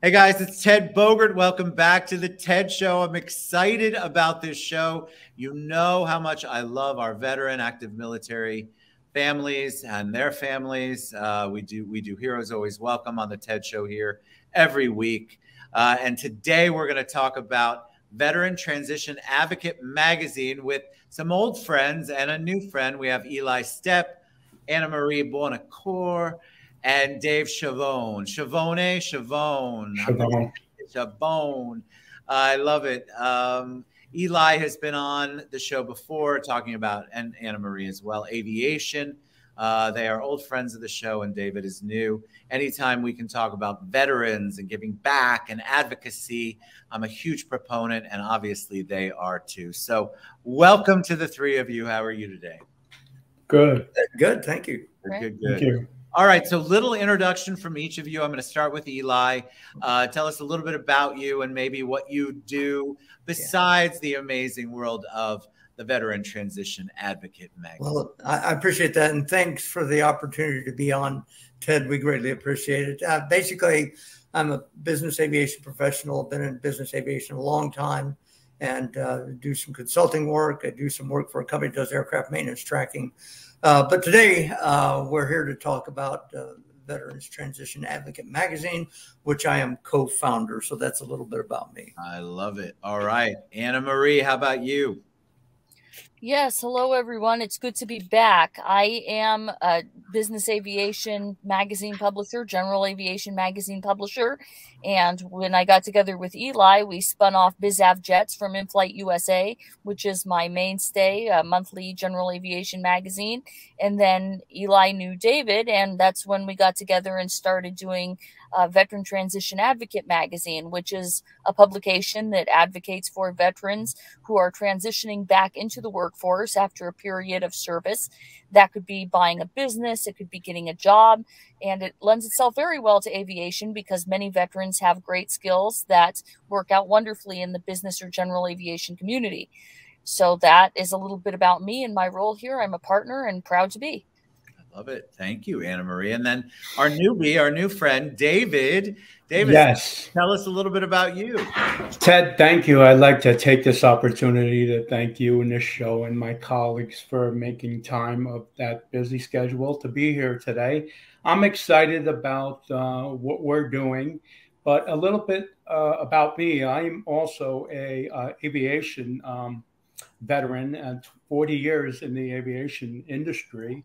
Hey guys, it's Ted Bogert. Welcome back to the TED Show. I'm excited about this show. You know how much I love our veteran active military families and their families. We do Heroes Always Welcome on the TED Show here every week. And today we're going to talk about Veteran Transition Advocate Magazine with some old friends and a new friend. We have Eli Stepp Annemarie Buonocore and Dave Schiavone. Schiavone. I love it. Eli has been on the show before talking about, and Annemarie as well, aviation. They are old friends of the show, and David is new. Anytime we can talk about veterans and giving back and advocacy, I'm a huge proponent, and obviously they are too. So welcome to the three of you. How are you today? Good. Good. Thank you. Good. Thank you. All right, so little introduction from each of you. I'm going to start with Eli. Tell us a little bit about you and maybe what you do besides the amazing world of the Veteran Transition Advocate Magazine. Well, I appreciate that, and thanks for the opportunity to be on, Ted. We greatly appreciate it. Basically, I'm a business aviation professional, been in business aviation a long time, and do some consulting work. I do some work for a company that does aircraft maintenance tracking. But today, we're here to talk about Veterans Transition Advocate Magazine, which I am co-founder. So that's a little bit about me. I love it. All right. Annemarie, how about you? Yes. Hello, everyone. It's good to be back. I am a business aviation magazine publisher, general aviation magazine publisher. And when I got together with Eli, we spun off BizAv Jets from In-Flight USA, which is my mainstay, a monthly general aviation magazine. And then Eli knew David, and that's when we got together and started doing Veteran Transition Advocate Magazine, which is a publication that advocates for veterans who are transitioning back into the workforce after a period of service. That could be buying a business, it could be getting a job, and it lends itself very well to aviation because many veterans have great skills that work out wonderfully in the business or general aviation community. So that is a little bit about me and my role here. I'm a partner and proud to be. Love it. Thank you, Annemarie. And then our newbie, our new friend, David. David, yes. Tell us a little bit about you. Ted, thank you. I'd like to take this opportunity to thank you and this show and my colleagues for making time of that busy schedule to be here today. I'm excited about what we're doing, but a little bit about me. I'm also a aviation veteran and 40 years in the aviation industry.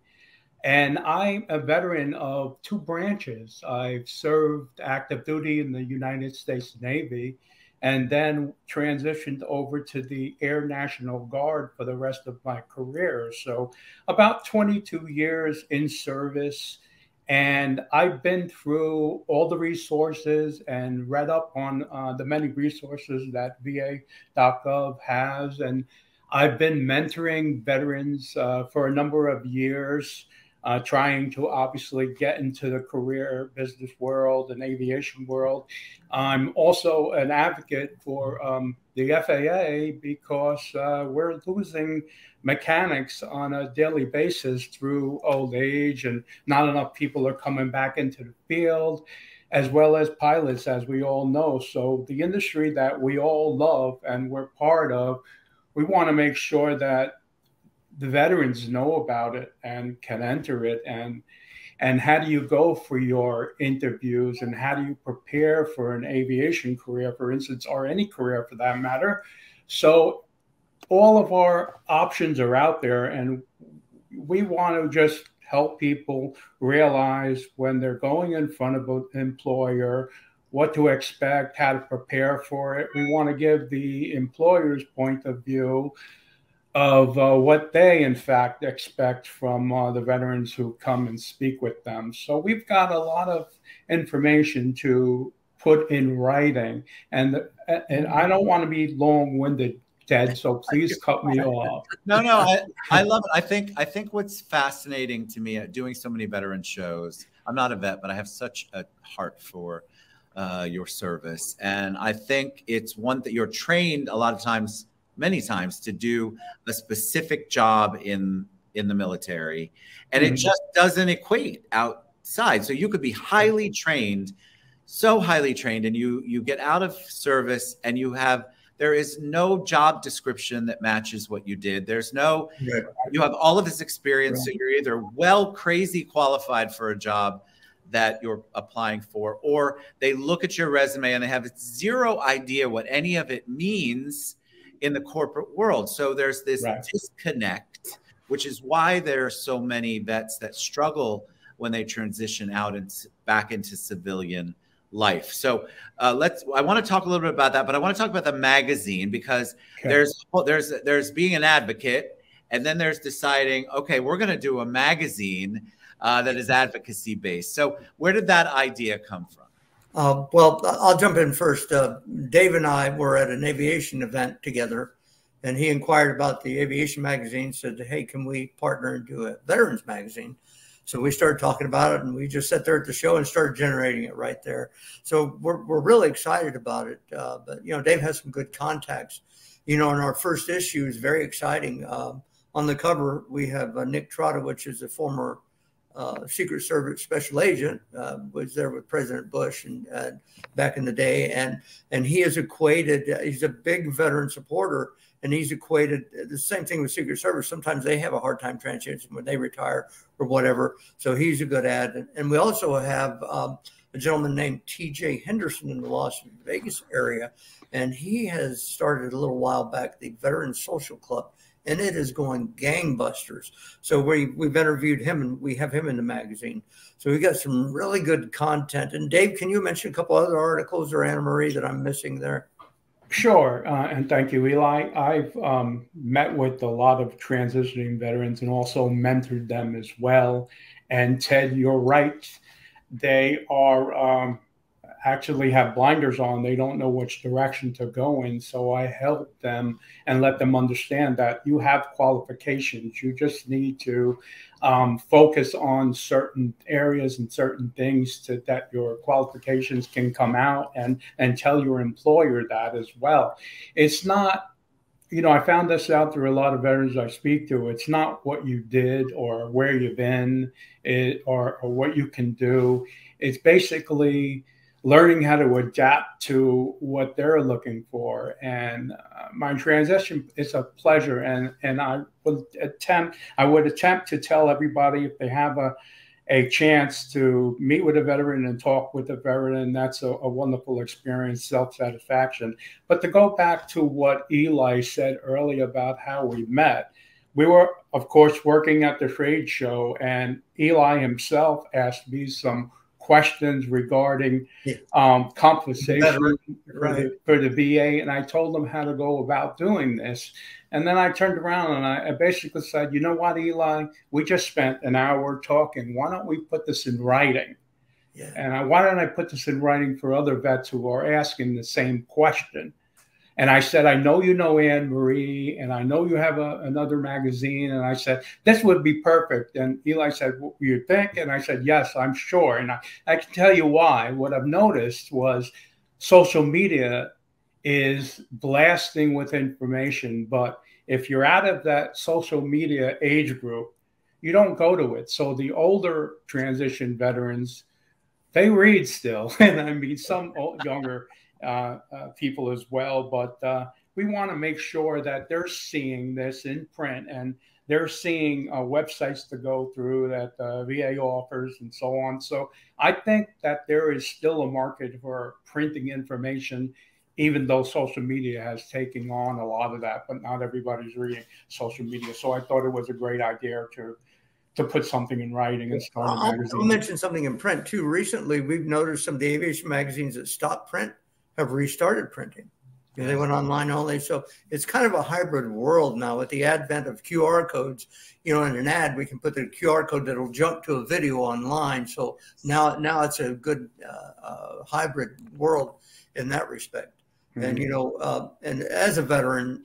And I'm a veteran of two branches. I've served active duty in the United States Navy and then transitioned over to the Air National Guard for the rest of my career. So about 22 years in service. And I've been through all the resources and read up on the many resources that VA.gov has. And I've been mentoring veterans for a number of years. Trying to obviously get into the career business world and aviation world. I'm also an advocate for the FAA because we're losing mechanics on a daily basis through old age, and not enough people are coming back into the field, as well as pilots, as we all know. So the industry that we all love and we're part of, we want to make sure that the veterans know about it and can enter it, and how do you go for your interviews, and how do you prepare for an aviation career, for instance, or any career for that matter. So all of our options are out there, and we want to just help people realize when they're going in front of an employer what to expect, how to prepare for it. We want to give the employer's point of view of what they, in fact, expect from the veterans who come and speak with them. So we've got a lot of information to put in writing. And I don't want to be long-winded, Ted, so please cut me off. No, I love it. I think what's fascinating to me at doing so many veteran shows, I'm not a vet, but I have such a heart for your service. And I think it's one that you're trained a lot of times, many times, to do a specific job in the military, and it just doesn't equate outside. So you could be highly trained so highly trained, and you get out of service and there is no job description that matches what you did. There's no, you have all of this experience. So you're either crazy qualified for a job that you're applying for, or they look at your resume and they have zero idea what any of it means in the corporate world. So there's this disconnect, which is why there are so many vets that struggle when they transition out and back into civilian life. So I want to talk a little bit about that, but I want to talk about the magazine, because there's being an advocate, and then there's deciding, okay, we're going to do a magazine that is advocacy based. So where did that idea come from? Well, I'll jump in first. Dave and I were at an aviation event together, and he inquired about the aviation magazine, said, hey, can we partner and do a veterans magazine? So we started talking about it, and we just sat there at the show and started generating it right there. So we're really excited about it. But, you know, Dave has some good contacts. You know, in our first issue is very exciting. On the cover, we have Nick Trotta, which is a former Secret Service special agent, was there with President Bush and back in the day. And he is equated, he's a big veteran supporter, and he's equated the same thing with Secret Service. Sometimes they have a hard time transitioning when they retire or whatever. So he's a good ad. And we also have a gentleman named TJ Henderson in the Las Vegas area. And he has started a little while back the Veteran Social Club, and it is going gangbusters. So we've interviewed him, and we have him in the magazine. So we got some really good content. And Dave, can you mention a couple other articles, or Annamarie, that I'm missing there? Sure, and thank you, Eli. I've met with a lot of transitioning veterans and also mentored them as well. And Ted, you're right. They are actually have blinders on. They don't know which direction to go in. So I help them and let them understand that you have qualifications. You just need to focus on certain areas and certain things that your qualifications can come out, and tell your employer that as well. It's not, you know, I found this out through a lot of veterans I speak to. It's not what you did or where you've been or what you can do. It's basically learning how to adapt to what they're looking for. And my transition is a pleasure. And I would attempt to tell everybody, if they have a chance to meet with a veteran and talk with a veteran, that's a wonderful experience, self-satisfaction. But to go back to what Eli said earlier about how we met, we were, of course, working at the trade show, and Eli himself asked me some questions regarding compensation for the VA, and I told them how to go about doing this. And then I turned around and I basically said, you know what, Eli, we just spent an hour talking. Why don't we put this in writing? Yeah. And why don't I put this in writing for other vets who are asking the same question? And I said, I know you know Annemarie, and I know you have another magazine. And I said, this would be perfect. And Eli said, what do you think? And I said, yes, I'm sure. And I can tell you why. What I've noticed was social media is blasting with information. But if you're out of that social media age group, you don't go to it. So the older transition veterans, they read still. And I mean, some younger people as well, but we want to make sure that they're seeing this in print, and they're seeing websites to go through that VA offers and so on. So I think that there is still a market for printing information, even though social media has taken on a lot of that, but not everybody's reading social media. So I thought it was a great idea to put something in writing and start a magazine. I'll mention something in print too. Recently, we've noticed some of the aviation magazines that stopped print have restarted printing. You know, they went online only. So it's kind of a hybrid world now with the advent of QR codes. You know, in an ad, we can put the QR code that'll jump to a video online. So now it's a good hybrid world in that respect. Mm-hmm. And, you know, and as a veteran,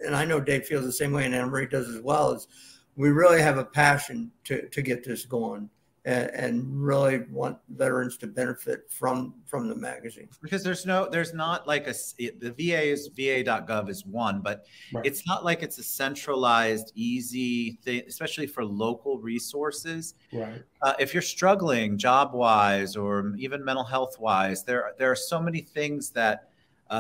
and I know Dave feels the same way, and Annamarie does as well, is we really have a passion to get this going. and really want veterans to benefit from the magazine. Because there's not like the VA is va.gov is one, but Right. it's not like it's a centralized, easy thing, especially for local resources. Right. If you're struggling job-wise or even mental health-wise, there are so many things that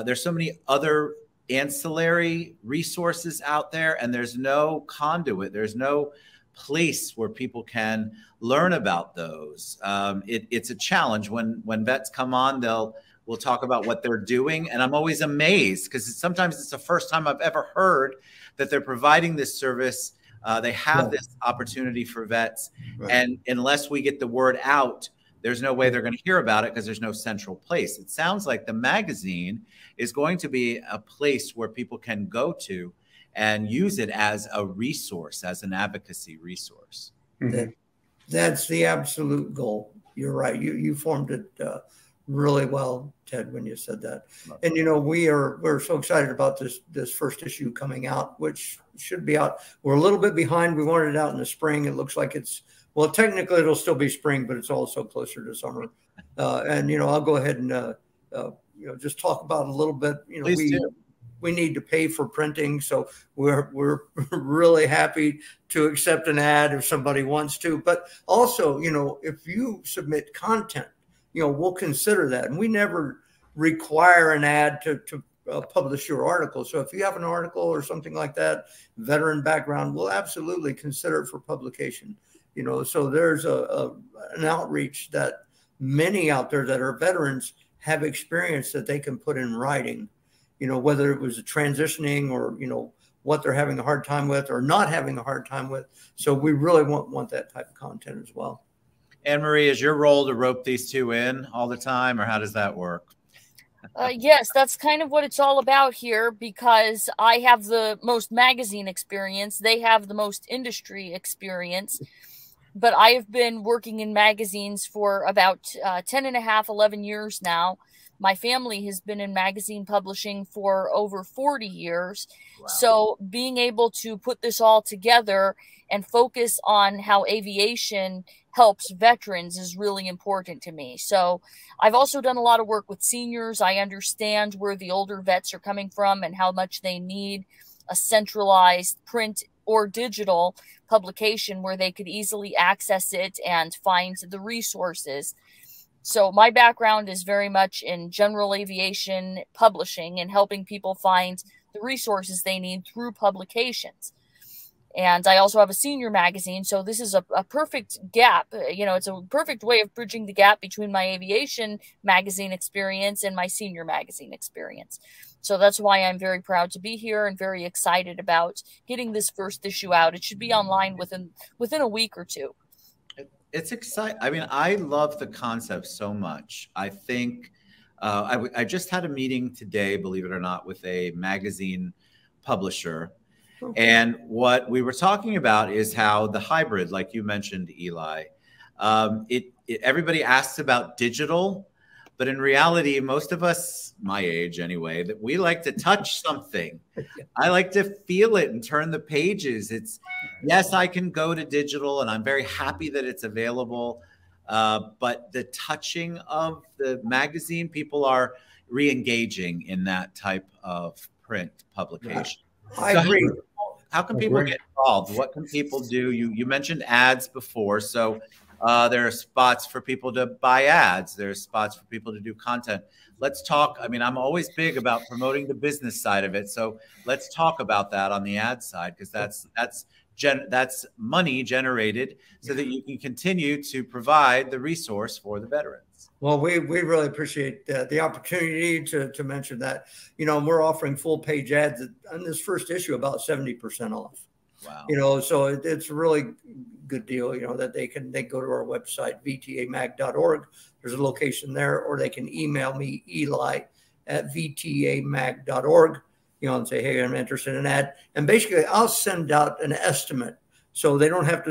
there's so many other ancillary resources out there, and there's no conduit. There's no place where people can learn about those. It's a challenge when vets come on. We'll talk about what they're doing, and I'm always amazed because sometimes it's the first time I've ever heard that they're providing this service. They have this opportunity for vets, and unless we get the word out, there's no way they're going to hear about it because there's no central place. It sounds like the magazine is going to be a place where people can go to and use it as a resource, as an advocacy resource. Mm-hmm. That's the absolute goal. You're right. You formed it really well, Ted, when you said that. And you know, we're so excited about this first issue coming out, which should be out. We're a little bit behind. We wanted it out in the spring. It looks like well, technically it'll still be spring, but it's also closer to summer. And you know, I'll go ahead and you know, just talk about a little bit. You know, we need to pay for printing, so we're really happy to accept an ad if somebody wants to. But also, you know, if you submit content, you know, we'll consider that, and we never require an ad to publish your article. So if you have an article or something like that, veteran background, we'll absolutely consider it for publication. You know, so there's an outreach that many out there that are veterans have experience that they can put in writing. You know, whether it was a transitioning or, you know, what they're having a hard time with or not having a hard time with. So we really want that type of content as well. Annemarie, is your role to rope these two in all the time, or how does that work? Yes, that's kind of what it's all about here, because I have the most magazine experience. They have the most industry experience. But I have been working in magazines for about 10 and a half, 11 years now. My family has been in magazine publishing for over 40 years. Wow. So being able to put this all together and focus on how aviation helps veterans is really important to me. So I've also done a lot of work with seniors. I understand where the older vets are coming from and how much they need a centralized print or digital publication where they could easily access it and find the resources. So my background is very much in general aviation publishing and helping people find the resources they need through publications. And I also have a senior magazine. So this is a perfect gap. You know, it's a perfect way of bridging the gap between my aviation magazine experience and my senior magazine experience. So that's why I'm very proud to be here and very excited about getting this first issue out. It should be online within a week or two. It's exciting. I mean, I love the concept so much. I think I just had a meeting today, believe it or not, with a magazine publisher. Okay. And what we were talking about is how the hybrid, like you mentioned, Eli, everybody asks about digital, but in reality, most of us, my age anyway, that we like to touch something. I like to feel it and turn the pages. Yes, I can go to digital, and I'm very happy that it's available. But the touching of the magazine, people are re-engaging in that type of print publication. I agree. How can people get involved? What can people do? You mentioned ads before, so there are spots for people to buy ads. There's spots for people to do content. Let's talk. I mean, I'm always big about promoting the business side of it. So let's talk about that on the ad side, because that's money generated so that you can continue to provide the resource for the veterans. Well, we really appreciate the opportunity to mention that. You know, we're offering full page ads on this first issue about 70% off. Wow. You know, so it's a really good deal, you know, that they go to our website, vtamag.org. There's a location there, or they can email me, Eli, at vtamag.org, you know, and say, hey, I'm interested in an ad. And basically I'll send out an estimate. So they don't have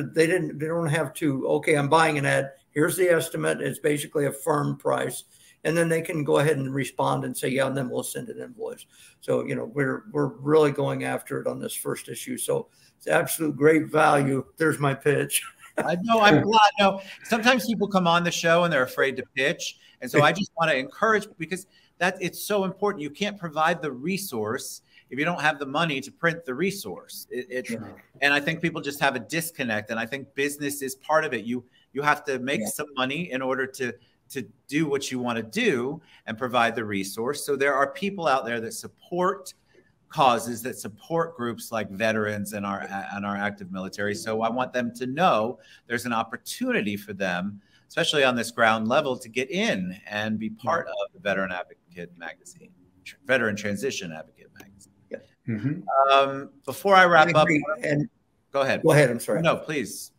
to, okay, I'm buying an ad. Here's the estimate. It's basically a firm price. And then they can go ahead and respond and say, yeah, and then we'll send an invoice. So, you know, we're really going after it on this first issue. So it's absolute great value. There's my pitch. I know. I'm glad. No, sometimes people come on the show and they're afraid to pitch. And so I just want to encourage, because it's so important. You can't provide the resource if you don't have the money to print the resource. And I think people just have a disconnect. And I think business is part of it. You have to make some money in order to do what you want to do and provide the resource. So there are people out there that support causes, that support groups like veterans and our active military. So I want them to know there's an opportunity for them, especially on this ground level, to get in and be part of the Veteran Advocate Magazine, Veteran Transition Advocate Magazine. Before I wrap up, and go ahead. Go ahead. I'm sorry. No, please.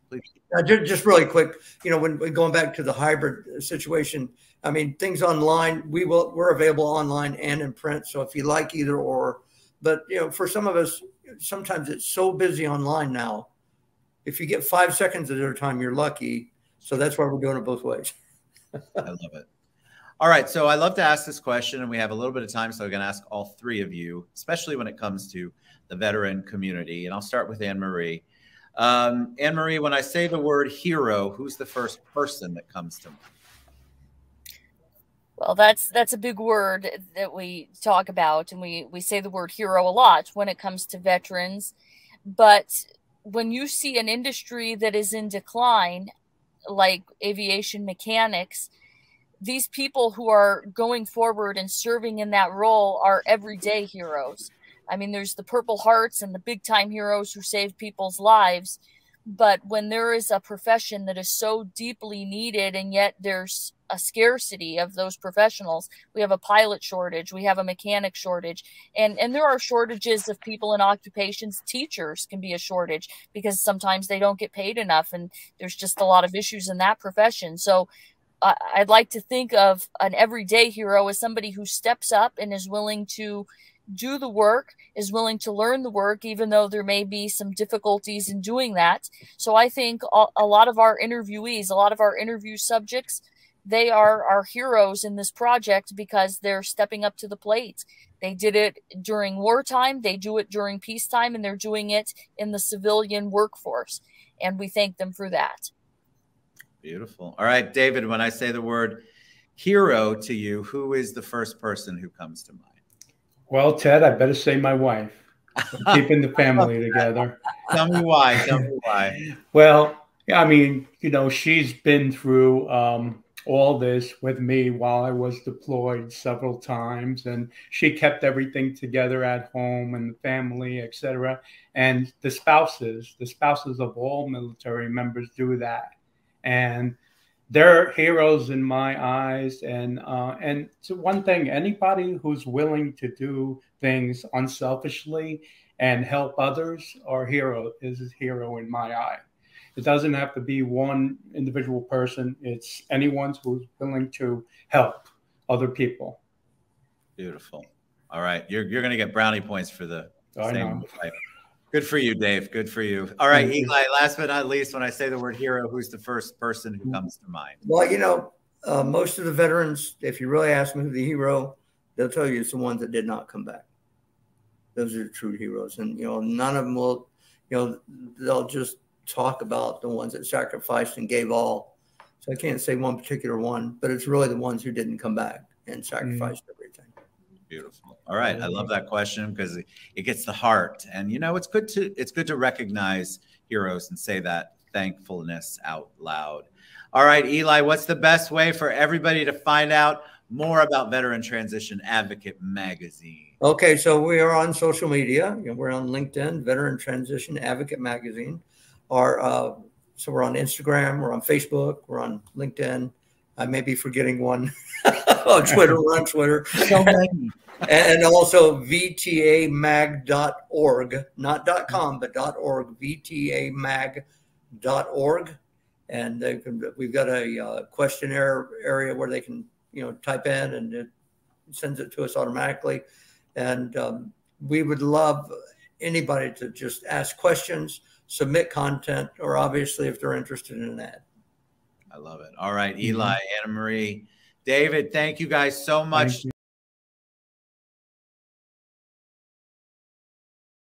Just really quick, when we're going back to the hybrid situation, I mean, things online, we're available online and in print. So if you like either or, but for some of us, sometimes it's so busy online now. If you get 5 seconds at a time, you're lucky. So that's why we're doing it both ways. I love it. All right. So I love to ask this question, and we have a little bit of time. So I'm going to ask all three of you, especially when it comes to the veteran community. And I'll start with Annemarie. Annemarie, when I say the word hero, who's the first person that comes to mind? Well, that's a big word that we talk about, and we say the word hero a lot when it comes to veterans. But when you see an industry that is in decline, like aviation mechanics, these people who are going forward and serving in that role are everyday heroes. I mean, there's the Purple Hearts and the big time heroes who save people's lives. But when there is a profession that is so deeply needed, and yet there's a scarcity of those professionals, we have a pilot shortage, we have a mechanic shortage, and there are shortages of people in occupations. Teachers can be a shortage because sometimes they don't get paid enough, and there's just a lot of issues in that profession. So I'd like to think of an everyday hero as somebody who steps up and is willing to do the work, is willing to learn the work, even though there may be some difficulties in doing that. So I think a lot of our interviewees, a lot of our interview subjects, they are our heroes in this project because they're stepping up to the plate. They did it during wartime, they do it during peacetime, and they're doing it in the civilian workforce. And we thank them for that. Beautiful. All right, David, when I say the word hero to you, who is the first person who comes to mind? Well, Ted, I better say my wife. Keeping the family together. Tell me why. Tell me why. Well, I mean, she's been through all this with me while I was deployed several times, and she kept everything together at home and the family, etc. And the spouses of all military members do that, and they're heroes in my eyes. And so one thing, anybody who's willing to do things unselfishly and help others is a hero in my eye. It doesn't have to be one individual person. It's anyone who's willing to help other people. Beautiful. All right. You're going to get brownie points for the same. Good for you, Dave. Good for you. All right, Eli, last but not least, when I say the word hero, who's the first person who comes to mind? Well, most of the veterans, if you really ask them who's the hero, they'll tell you it's the ones that did not come back. Those are the true heroes. And, none of them will, they'll just talk about the ones that sacrificed and gave all. So I can't say one particular one, but it's really the ones who didn't come back and sacrificed everything. Beautiful. All right. I love that question because it gets the heart. And, it's good to recognize heroes and say that thankfulness out loud. All right, Eli, what's the best way for everybody to find out more about Veteran Transition Advocate Magazine? Okay. So we are on social media. We're on LinkedIn, Veteran Transition Advocate Magazine. So we're on Instagram, we're on Facebook, we're on LinkedIn. I may be forgetting one. On Twitter, we're on Twitter. So many. And also vtamag.org, not .com, but .org, vtamag.org. And we've got a questionnaire area where they can, type in, and it sends it to us automatically. And we would love anybody to just ask questions, submit content, or obviously if they're interested in an ad. I love it. All right, Eli, Annemarie, David, thank you guys so much.